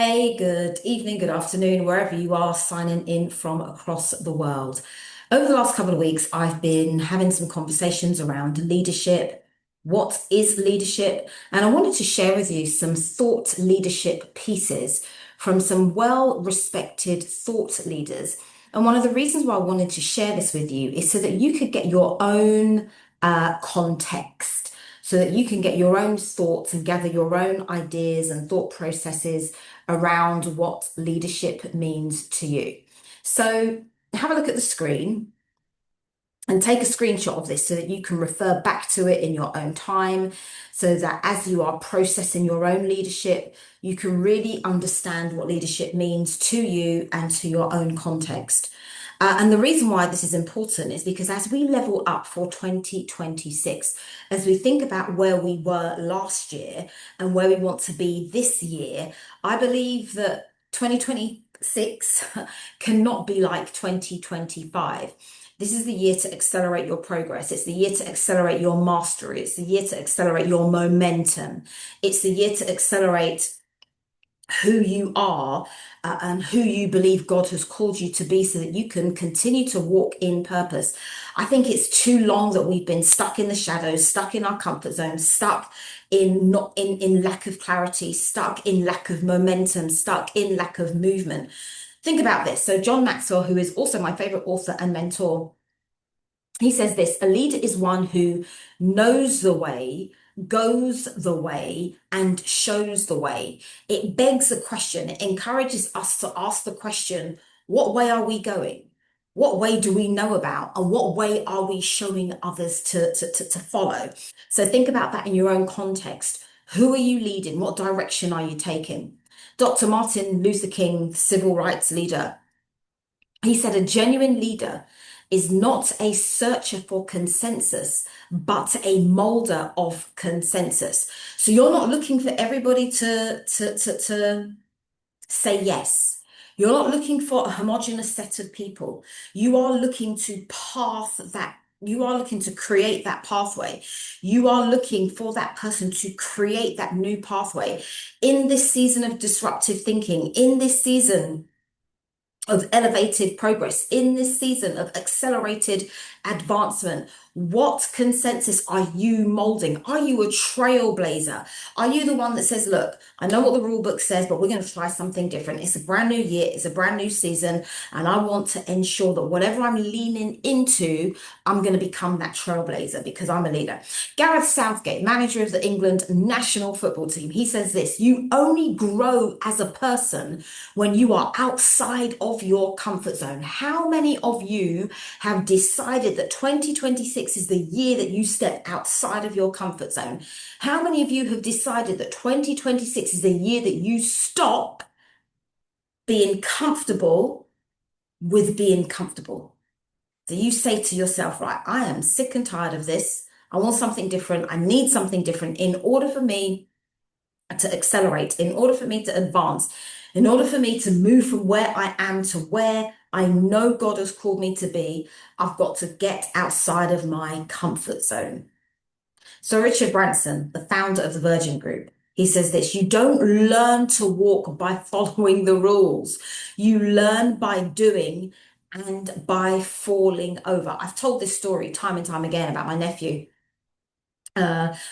Hey, good evening, good afternoon, wherever you are signing in from across the world. Over the last couple of weeks, I've been having some conversations around leadership. What is leadership? And I wanted to share with you some thought leadership pieces from some well-respected thought leaders. And one of the reasons why I wanted to share this with you is so that you could get your own context, so that you can get your own thoughts and gather your own ideas and thought processes around what leadership means to you. So have a look at the screen and take a screenshot of this so that you can refer back to it in your own time, so that as you are processing your own leadership, you can really understand what leadership means to you and to your own context. And the reason why this is important is because as we level up for 2026, as we think about where we were last year and where we want to be this year, I believe that 2026 cannot be like 2025. This is the year to accelerate your progress. It's the year to accelerate your mastery. It's the year to accelerate your momentum. It's the year to accelerate who you are and who you believe God has called you to be so that you can continue to walk in purpose. I think it's too long that we've been stuck in the shadows, stuck in our comfort zone, stuck in not in lack of clarity, stuck in lack of momentum, stuck in lack of movement. Think about this. So John Maxwell, who is also my favorite author and mentor, he says this: a leader is one who knows the way, goes the way, and shows the way. It begs the question, it encourages us to ask the question, what way are we going? What way do we know about? And what way are we showing others to follow? So think about that in your own context. Who are you leading? What direction are you taking? Dr. Martin Luther King, civil rights leader, he said a genuine leader is not a searcher for consensus, but a molder of consensus. So you're not looking for everybody to say yes. You're not looking for a homogenous set of people. You are looking to you are looking to create that pathway. You are looking for that person to create that new pathway. In this season of disruptive thinking, in this season of elevated progress, in this season of accelerated advancement, what consensus are you molding? Are you a trailblazer? Are you the one that says, look, I know what the rule book says, but we're going to try something different. It's a brand new year, it's a brand new season, and I want to ensure that whatever I'm leaning into, I'm going to become that trailblazer because I'm a leader. Gareth Southgate, manager of the England national football team, he says this: you only grow as a person when you are outside of your comfort zone. How many of you have decided that 2026 is the year that you step outside of your comfort zone? How many of you have decided that 2026 is the year that you stop being comfortable with being comfortable? So you say to yourself, right, I am sick and tired of this. I want something different. I need something different in order for me to accelerate, in order for me to advance, in order for me to move from where I am to where I know God has called me to be. I've got to get outside of my comfort zone. So Richard Branson, the founder of the Virgin Group, he says this: you don't learn to walk by following the rules. You learn by doing and by falling over. I've told this story time and time again about my nephew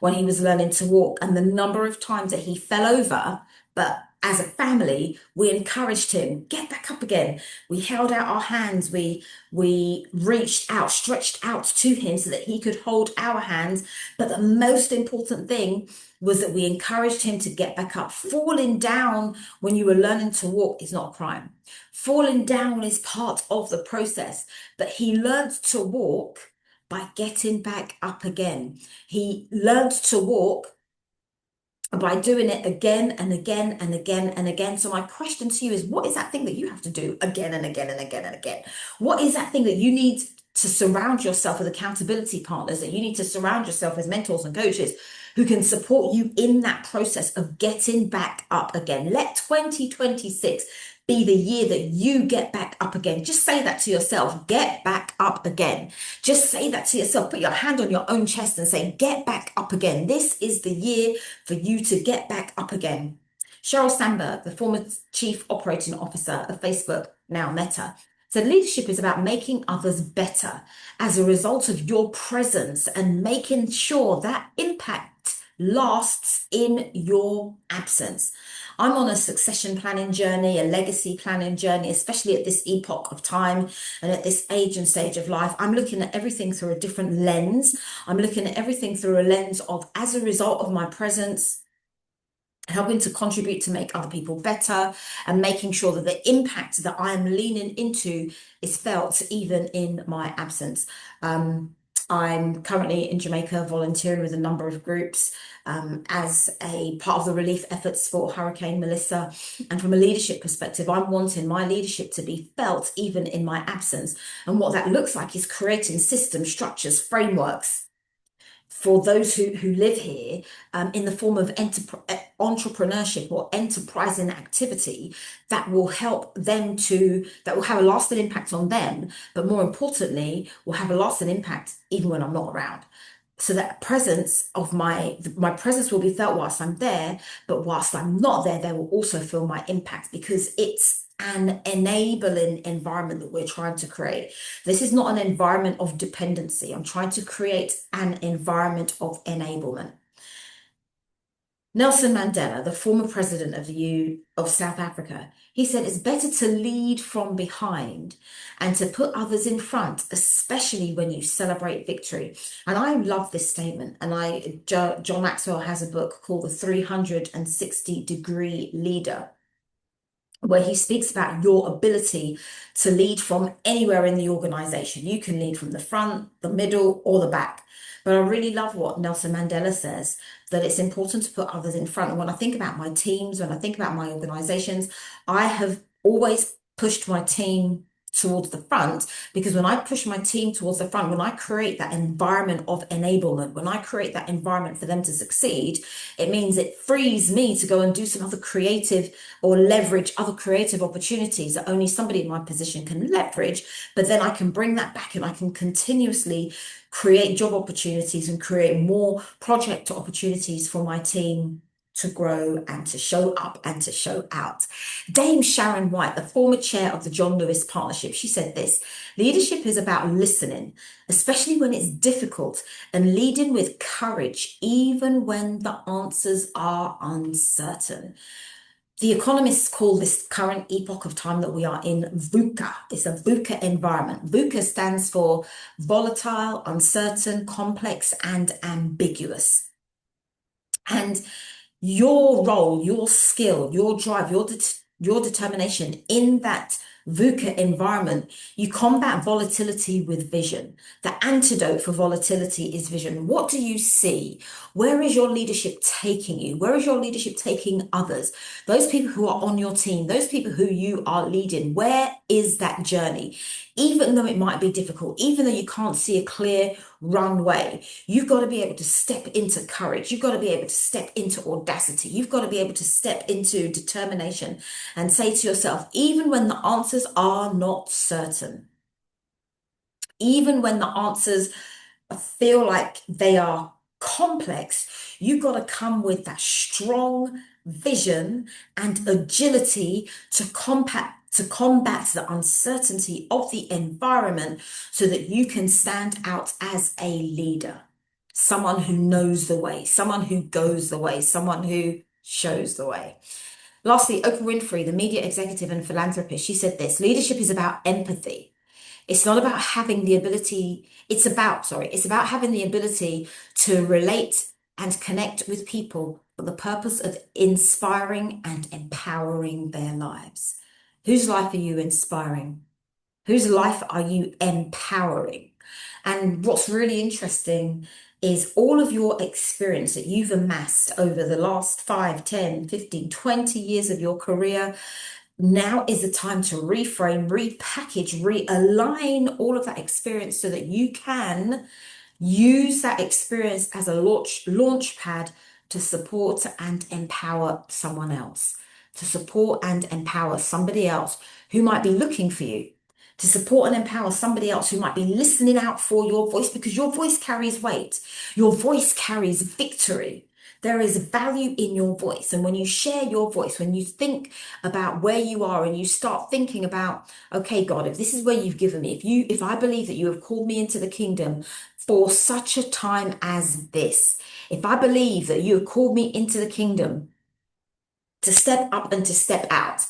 when he was learning to walk, and the number of times that he fell over. But as a family, we encouraged him, get back up again. We held out our hands, we reached out, stretched out to him so that he could hold our hands. But the most important thing was that we encouraged him to get back up. Falling down when you were learning to walk is not a crime. Falling down is part of the process, but he learned to walk by getting back up again. He learned to walk by doing it again and again and again and again. So my question to you is, what is that thing that you have to do again and again and again and again? What is that thing that you need to surround yourself with accountability partners, that you need to surround yourself with mentors and coaches who can support you in that process of getting back up again? Let 2026 be the year that you get back up again. Just say that to yourself: get back up again. Just say that to yourself. Put your hand on your own chest and say, get back up again. This is the year for you to get back up again. Sheryl Sandberg, the former chief operating officer of Facebook, now Meta, said leadership is about making others better as a result of your presence and making sure that impact lasts in your absence. I'm on a succession planning journey, a legacy planning journey, especially at this epoch of time and at this age and stage of life. I'm looking at everything through a different lens. I'm looking at everything through a lens of, as a result of my presence, helping to contribute to make other people better and making sure that the impact that I'm leaning into is felt even in my absence. I'm currently in Jamaica volunteering with a number of groups as a part of the relief efforts for Hurricane Melissa. And from a leadership perspective, I'm wanting my leadership to be felt even in my absence. And what that looks like is creating systems, structures, frameworks for those who live here in the form of entrepreneurship or enterprising activity that will help them that will have a lasting impact on them, but more importantly, will have a lasting impact even when I'm not around. So that presence of my presence will be felt whilst I'm there, but whilst I'm not there, they will also feel my impact because it's an enabling environment that we're trying to create. This is not an environment of dependency. I'm trying to create an environment of enablement. Nelson Mandela, the former president of South Africa, he said it's better to lead from behind and to put others in front, especially when you celebrate victory. And I love this statement. And John Maxwell has a book called The 360-Degree Leader, where he speaks about your ability to lead from anywhere in the organization. You can lead from the front, the middle, or the back. But I really love what Nelson Mandela says, that it's important to put others in front. And when I think about my teams, when I think about my organizations, I have always pushed my team towards the front, because when I push my team towards the front, when I create that environment of enablement, when I create that environment for them to succeed, it means it frees me to go and do some other creative or leverage other creative opportunities that only somebody in my position can leverage. But then I can bring that back and I can continuously create job opportunities and create more project opportunities for my team to grow and to show up and to show out. Dame Sharon White, the former chair of the John Lewis Partnership, she said this: leadership is about listening, especially when it's difficult, and leading with courage, even when the answers are uncertain. The economists call this current epoch of time that we are in VUCA. It's a VUCA environment. VUCA stands for volatile, uncertain, complex, and ambiguous. And your role, your skill, your drive, your determination in that VUCA environment, you combat volatility with vision. The antidote for volatility is vision. What do you see? Where is your leadership taking you? Where is your leadership taking others? Those people who are on your team, those people who you are leading, where is that journey? Even though it might be difficult, even though you can't see a clear runway, you've got to be able to step into courage. You've got to be able to step into audacity. You've got to be able to step into determination and say to yourself, even when the answers are not certain, even when the answers feel like they are complex, you've got to come with that strong vision and agility to combat the uncertainty of the environment so that you can stand out as a leader, someone who knows the way, someone who goes the way, someone who shows the way. Lastly, Oprah Winfrey, the media executive and philanthropist, she said this: leadership is about empathy. It's not about having the ability, it's about having the ability to relate and connect with people for the purpose of inspiring and empowering their lives. Whose life are you inspiring? Whose life are you empowering? And what's really interesting is all of your experience that you've amassed over the last 5, 10, 15, 20 years of your career. Now is the time to reframe, repackage, realign all of that experience so that you can use that experience as a launch pad to support and empower someone else, to support and empower somebody else who might be looking for you, to support and empower somebody else who might be listening out for your voice, because your voice carries weight. Your voice carries victory. There is value in your voice. And when you share your voice, when you think about where you are and you start thinking about, okay, God, if this is where you've given me, if I believe that you have called me into the kingdom for such a time as this, if I believe that you have called me into the kingdom to step up and to step out.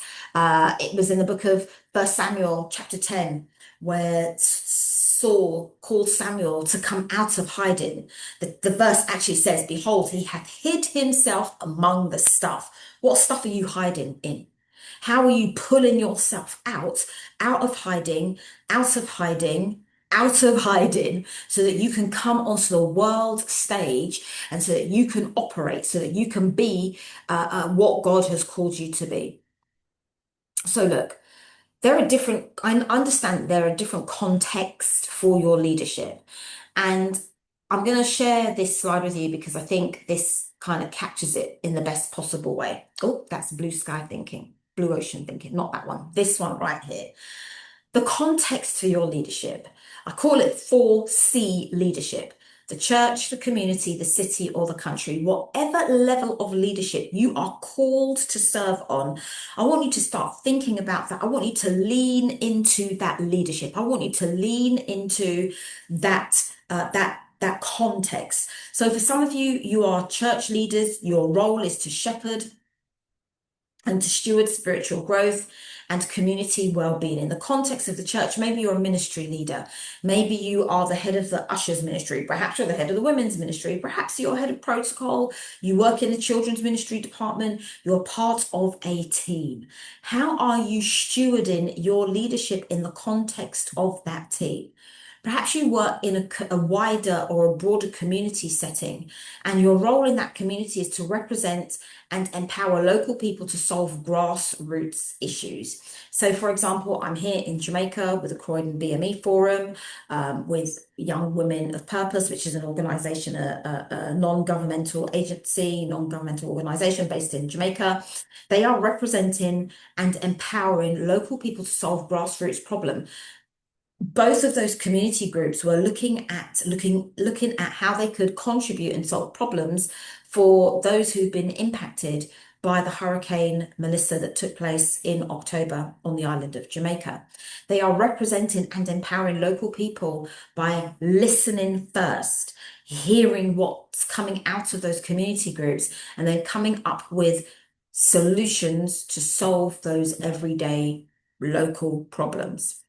It was in the book of First Samuel, chapter 10, where Saul called Samuel to come out of hiding. The verse actually says, behold, he hath hid himself among the stuff. What stuff are you hiding in? How are you pulling yourself out of hiding, out of hiding, out of hiding, so that you can come onto the world stage and so that you can operate, so that you can be what God has called you to be? So look, I understand there are different contexts for your leadership. And I'm going to share this slide with you because I think this kind of captures it in the best possible way. Oh, that's blue sky thinking, blue ocean thinking, not that one, this one right here. The context for your leadership, I call it 4C leadership. The church, the community, the city, or the country, whatever level of leadership you are called to serve on, I want you to start thinking about that. I want you to lean into that leadership. I want you to lean into that context. So for some of you, you are church leaders. Your role is to shepherd and to steward spiritual growth and community well-being. In the context of the church, maybe you're a ministry leader. Maybe you are the head of the ushers ministry. Perhaps you're the head of the women's ministry. Perhaps you're head of protocol. You work in the children's ministry department. You're part of a team. How are you stewarding your leadership in the context of that team? Perhaps you work in a wider or a broader community setting, and your role in that community is to represent and empower local people to solve grassroots issues. So, for example, I'm here in Jamaica with the Croydon BME Forum, with Young Women of Purpose, which is an organization, a non-governmental agency, non-governmental organization based in Jamaica. They are representing and empowering local people to solve grassroots problems. Both of those community groups were looking at how they could contribute and solve problems for those who've been impacted by the Hurricane Melissa that took place in October on the island of Jamaica. They are representing and empowering local people by listening first, hearing what's coming out of those community groups, and then coming up with solutions to solve those everyday local problems.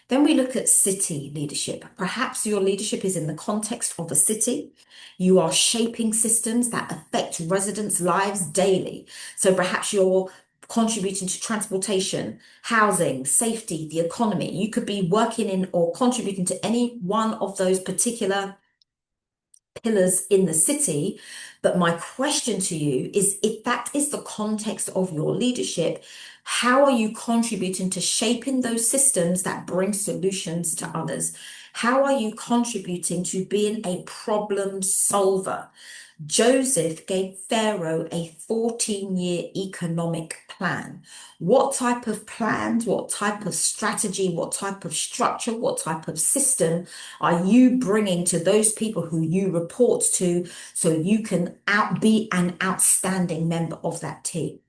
Then we look at city leadership. Perhaps your leadership is in the context of a city. You are shaping systems that affect residents' lives daily. So perhaps you're contributing to transportation, housing, safety, the economy. You could be working in or contributing to any one of those particular pillars in the city. But my question to you is, if that is the context of your leadership, how are you contributing to shaping those systems that bring solutions to others? How are you contributing to being a problem solver? Joseph gave Pharaoh a 14-year economic plan. What type of plans, what type of strategy, what type of structure, what type of system are you bringing to those people who you report to so you can be an outstanding member of that team?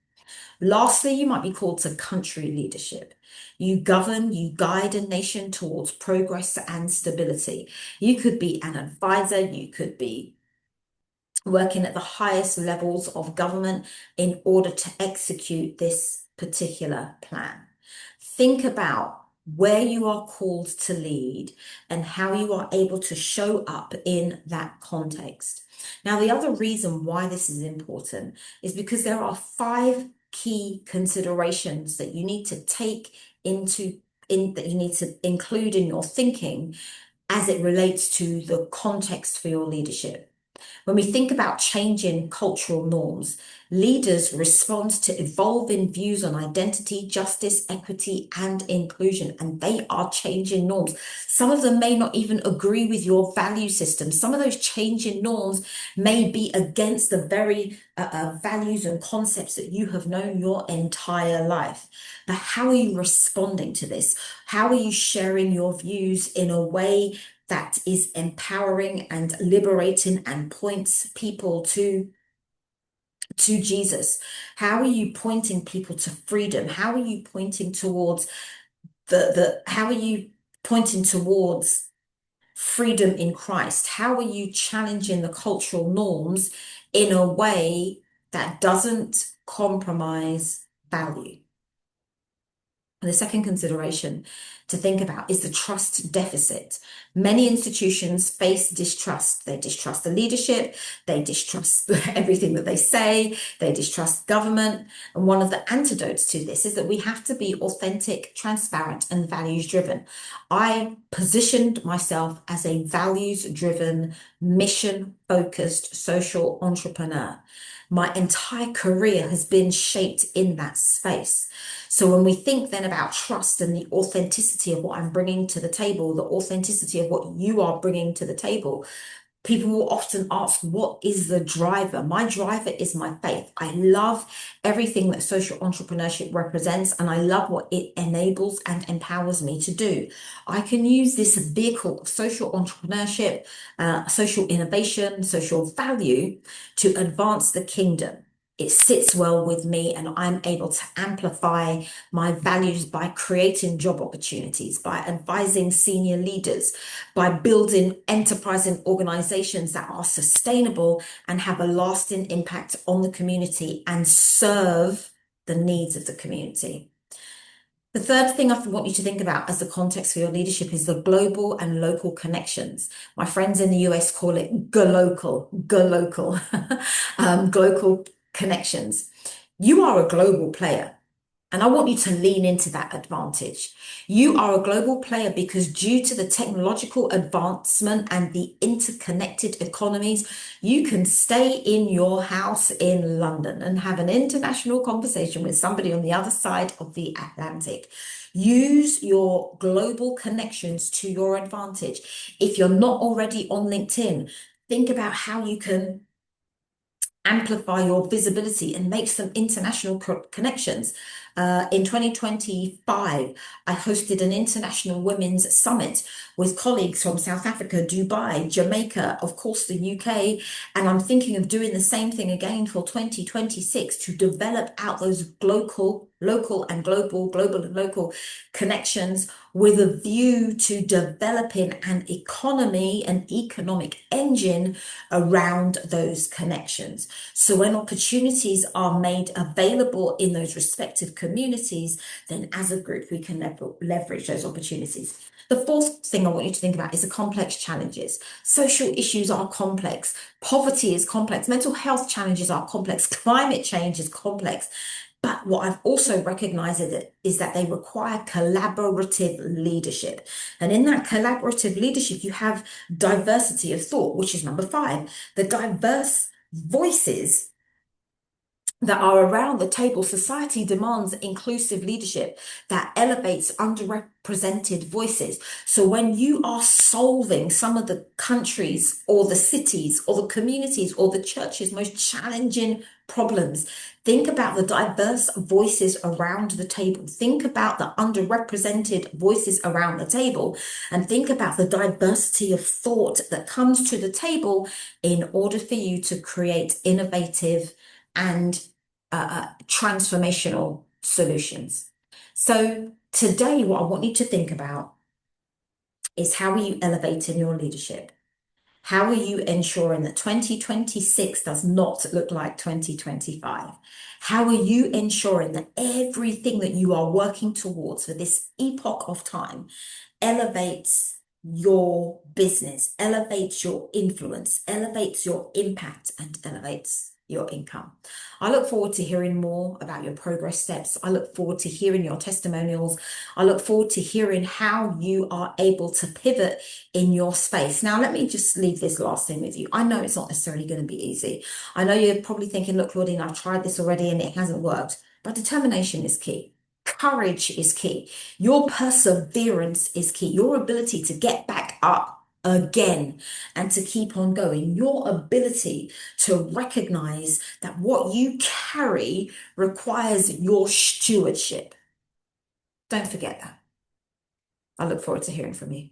Lastly, you might be called to country leadership. You govern, you guide a nation towards progress and stability. You could be an advisor, you could be working at the highest levels of government in order to execute this particular plan. Think about where you are called to lead and how you are able to show up in that context. Now, the other reason why this is important is because there are 5 key considerations that you need to that you need to include in your thinking as it relates to the context for your leadership. When we think about changing cultural norms, leaders respond to evolving views on identity, justice, equity, and inclusion, and they are changing norms. Some of them may not even agree with your value system. Some of those changing norms may be against the very values and concepts that you have known your entire life. But how are you responding to this? How are you sharing your views in a way that is empowering and liberating and points people to to Jesus? How are you pointing people to freedom? How are you pointing towards how are you pointing towards freedom in Christ? How are you challenging the cultural norms in a way that doesn't compromise value? And the second consideration to think about is the trust deficit. Many institutions face distrust. They distrust the leadership, they distrust everything that they say, they distrust government. And one of the antidotes to this is that we have to be authentic, transparent, and values driven. I positioned myself as a values driven, mission focused social entrepreneur. My entire career has been shaped in that space. So when we think then about trust and the authenticity of what I'm bringing to the table, the authenticity of what you are bringing to the table, people will often ask, what is the driver? My driver is my faith. I love everything that social entrepreneurship represents, and I love what it enables and empowers me to do. I can use this vehicle of social entrepreneurship, social innovation, social value to advance the kingdom. It sits well with me, and I'm able to amplify my values by creating job opportunities, by advising senior leaders, by building enterprising organizations that are sustainable and have a lasting impact on the community and serve the needs of the community. The third thing I want you to think about as the context for your leadership is the global and local connections. My friends in the US call it global, global connections. You are a global player. And I want you to lean into that advantage. You are a global player because due to the technological advancement and the interconnected economies, you can stay in your house in London and have an international conversation with somebody on the other side of the Atlantic. Use your global connections to your advantage. If you're not already on LinkedIn, think about how you can amplify your visibility and make some international connections. In 2025, I hosted an international women's summit with colleagues from South Africa, Dubai, Jamaica, of course, the UK. And I'm thinking of doing the same thing again for 2026 to develop out those local and global and local connections with a view to developing an economy, an economic engine around those connections. So when opportunities are made available in those respective communities, then as a group, we can leverage those opportunities. The fourth thing I want you to think about is the complex challenges. Social issues are complex. Poverty is complex. Mental health challenges are complex. Climate change is complex. But what I've also recognized is that they require collaborative leadership. And in that collaborative leadership, you have diversity of thought, which is number 5. The diverse voices that are around the table. Society demands inclusive leadership that elevates underrepresented voices. So when you are solving some of the countries or the cities or the communities or the churches' most challenging problems, think about the diverse voices around the table. Think about the underrepresented voices around the table, and think about the diversity of thought that comes to the table in order for you to create innovative and transformational solutions. So today, what I want you to think about is, how are you elevating your leadership? How are you ensuring that 2026 does not look like 2025? How are you ensuring that everything that you are working towards for this epoch of time elevates your business, elevates your influence, elevates your impact, and elevates your income? I look forward to hearing more about your progress steps. I look forward to hearing your testimonials. I look forward to hearing how you are able to pivot in your space. Now, let me just leave this last thing with you. I know it's not necessarily going to be easy. I know you're probably thinking, look, Claudine, I've tried this already and it hasn't worked. But determination is key. Courage is key. Your perseverance is key. Your ability to get back up again and to keep on going. Your ability to recognize that what you carry requires your stewardship. Don't forget that. I look forward to hearing from you.